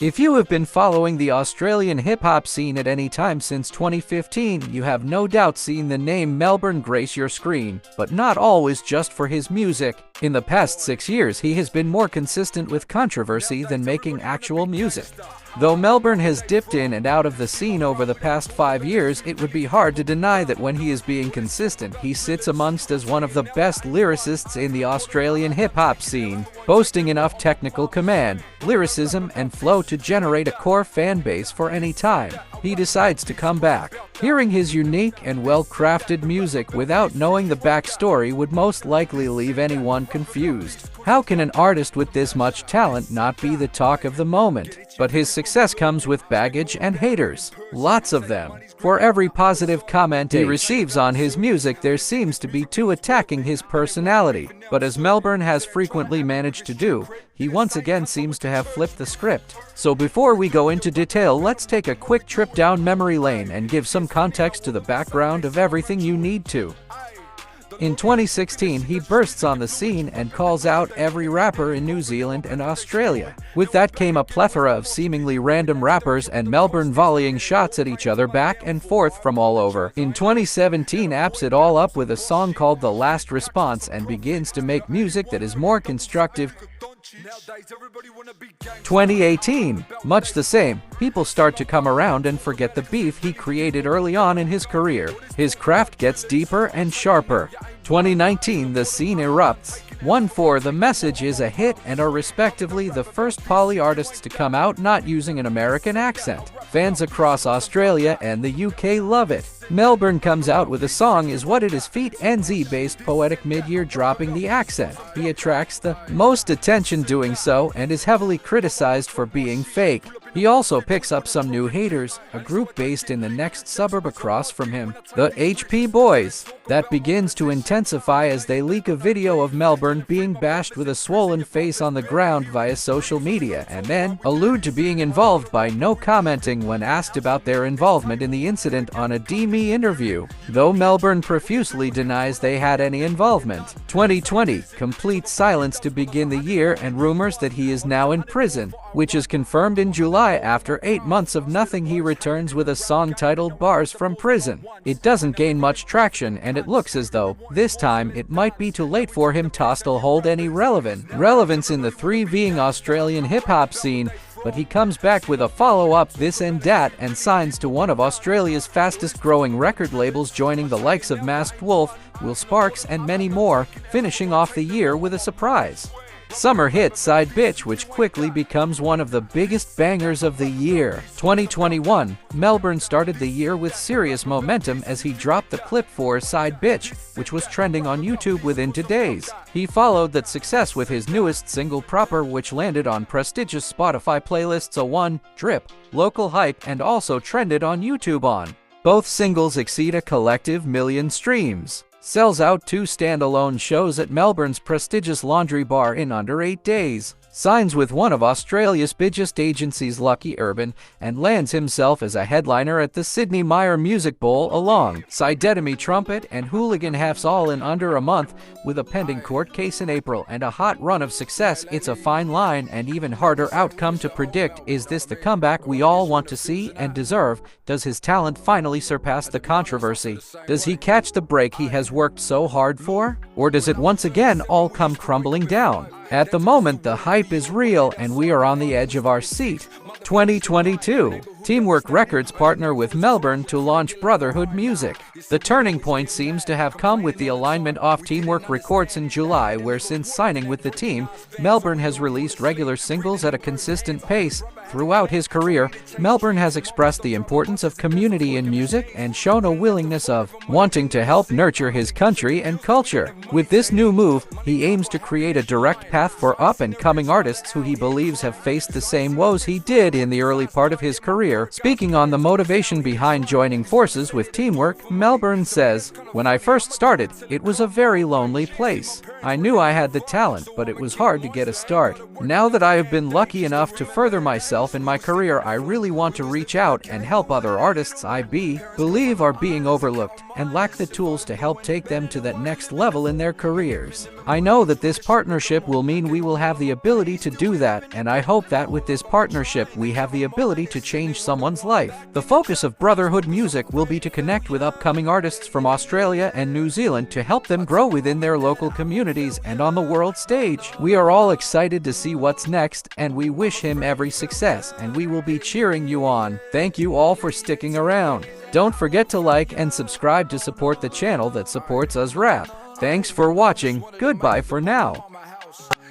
If you have been following the Australian hip-hop scene at any time since 2015, you have no doubt seen the name MLBRN grace your screen, but not always just for his music. In the past 6 years, he has been more consistent with controversy than making actual music. Though MLBRN has dipped in and out of the scene over the past 5 years, it would be hard to deny that when he is being consistent, he sits amongst as one of the best lyricists in the Australian hip-hop scene, boasting enough technical command, lyricism, and flow to generate a core fan base for any time he decides to come back. Hearing his unique and well-crafted music without knowing the backstory would most likely leave anyone confused. How can an artist with this much talent not be the talk of the moment? But his success comes with baggage and haters. Lots of them. For every positive comment he receives on his music, there seems to be two attacking his personality. But as MLBRN has frequently managed to do, he once again seems to have flipped the script. So before we go into detail, let's take a quick trip down memory lane and give some context to the background of everything you need to. In 2016, he bursts on the scene and calls out every rapper in New Zealand and Australia. With that came a plethora of seemingly random rappers and MLBRN volleying shots at each other back and forth from all over. In 2017, apps it all up with a song called The Last Response and begins to make music that is more constructive. 2018, much the same. People start to come around and forget the beef he created early on in his career. His craft gets deeper and sharper. 2019, the scene erupts. 1-4, The Message is a hit and are respectively the first poly artists to come out not using an American accent. Fans across Australia and the UK love it. MLBRN comes out with a song Is What It Is feat. NZ-based poetic mid-year dropping the accent. He attracts the most attention doing so and is heavily criticized for being fake. He also picks up some new haters, a group based in the next suburb across from him, the HP Boys. That begins to intensify as they leak a video of MLBRN being bashed with a swollen face on the ground via social media and then allude to being involved by no commenting when asked about their involvement in the incident on a DME interview, though MLBRN profusely denies they had any involvement. 2020, complete silence to begin the year and rumors that he is now in prison, which is confirmed in July. After 8 months of nothing, he returns with a song titled Bars from Prison. It doesn't gain much traction and it looks as though, this time, it might be too late for him to still hold any relevance in the thriving Australian hip-hop scene, but he comes back with a follow-up This and Dat and signs to one of Australia's fastest-growing record labels, joining the likes of Masked Wolf, Will Sparks, and many more, finishing off the year with a surprise summer hit Side Bitch, which quickly becomes one of the biggest bangers of the year. 2021, MLBRN started the year with serious momentum as he dropped the clip for Side Bitch, which was trending on YouTube within 2 days. He followed that success with his newest single Proper, which landed on prestigious Spotify playlists A1, Drip, Local Hype, and also trended on YouTube on. Both singles exceed a collective 1 million streams. Sells out 2 standalone shows at MLBRN's prestigious Laundry Bar in under 8 days. Signs with one of Australia's biggest agencies, Lucky Urban, and lands himself as a headliner at the Sydney Myer Music Bowl alongside Dedemy Trumpet and Hooligan Halves, all in under a month. With a pending court case in April and a hot run of success, it's a fine line and even harder outcome to predict. Is this the comeback we all want to see and deserve? Does his talent finally surpass the controversy? Does he catch the break he has worked so hard for? Or does it once again all come crumbling down? At the moment, the hype is real and we are on the edge of our seat. 2022, Teamwork Records partner with MLBRN to launch Brotherhood Music. The turning point seems to have come with the alignment off Teamwork Records in July, where since signing with the team, MLBRN has released regular singles at a consistent pace. Throughout his career, MLBRN has expressed the importance of community in music and shown a willingness of wanting to help nurture his country and culture. With this new move, he aims to create a direct path for up-and-coming artists who he believes have faced the same woes he did in the early part of his career. Speaking on the motivation behind joining forces with Teamwork, MLBRN says, "When I first started, it was a very lonely place. I knew I had the talent, but it was hard to get a start. Now that I have been lucky enough to further myself in my career, I really want to reach out and help other artists I believe are being overlooked and lack the tools to help take them to that next level in their careers. I know that this partnership will mean we will have the ability to do that, and I hope that with this partnership we have the ability to change someone's life. The focus of Brotherhood Music will be to connect with upcoming artists from Australia and New Zealand to help them grow within their local communities and on the world stage. We are all excited to see what's next, and we wish him every success, and we will be cheering you on. Thank you all for sticking around. Don't forget to like and subscribe to support the channel that supports us rap. Thanks for watching. Goodbye for now.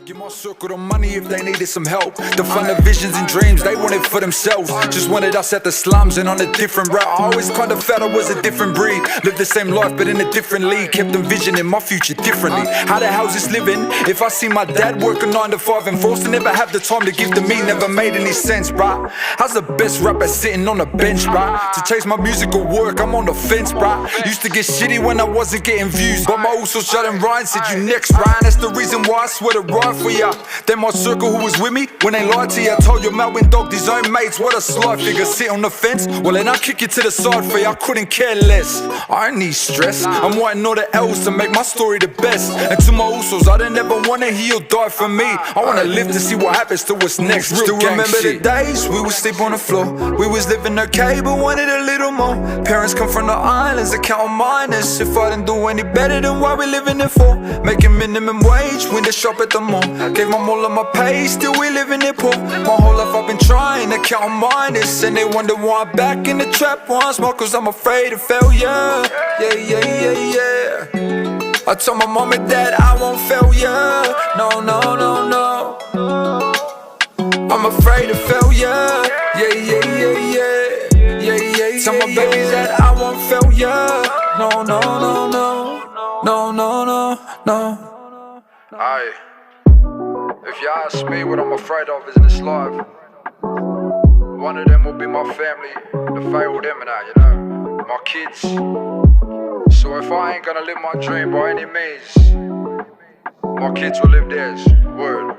Give my circle the money if they needed some help. To find the visions and dreams they wanted for themselves. Just wanted us at the slums and on a different route. I always kinda felt I was a different breed. Lived the same life but in a different league. Kept envisioning my future differently. How the hell's this living? If I see my dad working 9 to 5 and forced to never have the time to give to me, never made any sense, bruh. How's the best rapper sitting on a bench, bruh? To chase my musical work, I'm on the fence, bruh. Used to get shitty when I wasn't getting views, but my also shut and Ryan said you next, Ryan. That's the reason why I swear to ride for ya. Then my circle who was with me when they lied to you. I told you Melvin dogged his own mates. What a sly figure, sit on the fence. Well then I kick you to the side for you. I couldn't care less. I don't need stress. I'm writing all the L's to make my story the best. And to my usos, I don't ever wanna heal, die for me. I wanna live to see what happens to us next. Still remember the days we would sleep on the floor. We was living okay but wanted a little more. Parents come from the islands, accounting minus. If I didn't do any better than what we living it for. Making minimum wage, window shop at the mall. Gave my all of my pay, still we living it poor. My whole life I've been trying to count minus, and they wonder why I'm back in the trap once more. Cause I'm afraid of failure. Yeah, yeah, yeah, yeah. I told my mom and dad I won't fail ya. No, no, no, no. I'm afraid of failure. Yeah, yeah, yeah, yeah. Yeah, yeah, tell my babies that I won't fail ya. No, no, no, no. No, no, no, no. Aye. If you ask me what I'm afraid of is in this life, one of them will be my family, the failed them and that, you know, my kids. So if I ain't gonna live my dream by any means, my kids will live theirs, word.